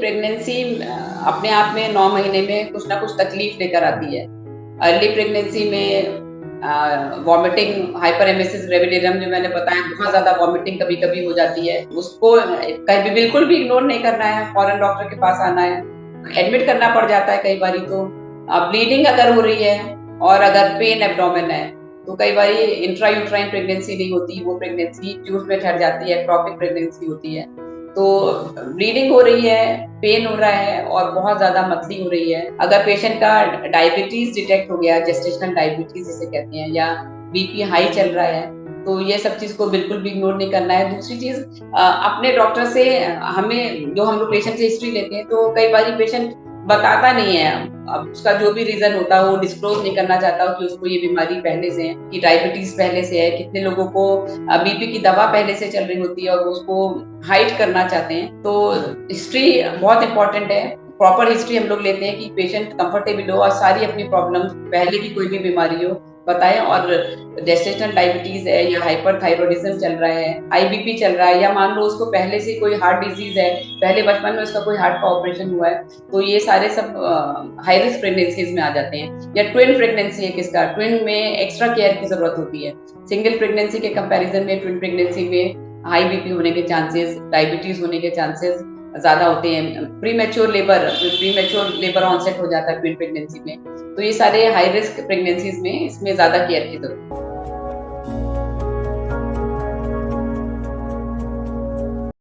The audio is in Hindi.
प्रेगनेंसी अपने आप में 9 महीने में कुछ ना कुछ तकलीफ लेकर आती है। अर्ली प्रेगनेंसी में वॉमिटिंग, हाइपरेमेसिस ग्रेविडियम जो मैंने बताया, बहुत ज़्यादा वॉमिटिंग कभी-कभी हो जाती है। उसको कभी बिल्कुल भी इग्नोर नहीं करना है, फौरन डॉक्टर के पास आना है। एडमिट करना पड़ जाता है कई बारी तो। ब्लीडिंग अगर हो रही है और अगर पेन एब्डोमेन है, तो कई बारी इंट्रा यूट्राइन प्रेगनेंसी नहीं होती, वो प्रेगनेंसी ट्यूब्स में ठहर जाती है, एक्टोपिक प्रेगनेंसी होती है। तो ब्लीडिंग हो रही है, पेन हो रहा है और बहुत ज़्यादा मतली हो रही है। अगर पेशेंट का डायबिटीज़ डिटेक्ट हो गया, जेस्टेशनल डायबिटीज़ जिसे कहते हैं, या बीपी हाई चल रहा है, तो ये सब चीज़ को बिल्कुल भी इग्नोर नहीं करना है। दूसरी चीज़, अपने डॉक्टर से हमें जो हम लोग पेशेंट से हिस्ट्री लेते हैं, तो कई बारी पेशेंट बताता नहीं है। अब उसका जो भी रीज़न होता है, वो डिस्क्लोज़ नहीं करना चाहता कि उसको ये बीमारी पहले से है, कि डायबिटीज़ पहले से है। कितने लोगों को बीपी की दवा पहले से चल रही होती है और वो उसको हाइड करना चाहते हैं। तो हिस्ट्री बहुत इंपॉर्टेंट है। प्रॉपर हिस्ट्री हम लोग लेते हैं कि पेशेंट कंफर्टेबल हो और सारी अपनी प्रॉब्लम, पहले की कोई भी बीमारी हो, बताएं। और जेस्टेशनल डायबिटीज है या हाइपरथायरॉयडिज्म चल रहा है, हाई बीपी चल रहा है, या मान लो उसको पहले से कोई हार्ट डिजीज है, पहले बचपन में उसका कोई हार्ट का ऑपरेशन हुआ है, तो ये सारे सब हाई रिस्क प्रेगनेंसीज में आ जाते हैं। या ट्विन प्रेगनेंसी है किसका, ट्विन में एक्स्ट्रा केयर की जरूरत होती है। सिंगल प्रेगनेंसी के कंपैरिजन में ट्विन प्रेगनेंसी में हाई बीपी होने के चांसेस, डायबिटीज होने के चांसेस ज्यादा होते हैं। प्री मैच्योर लेबर ऑनसेट हो जाता है ट्विन प्रेगनेंसी में। तो ये सारे हाई रिस्क प्रेगनेंसीज में इसमें ज्यादा केयर की जरूरत है।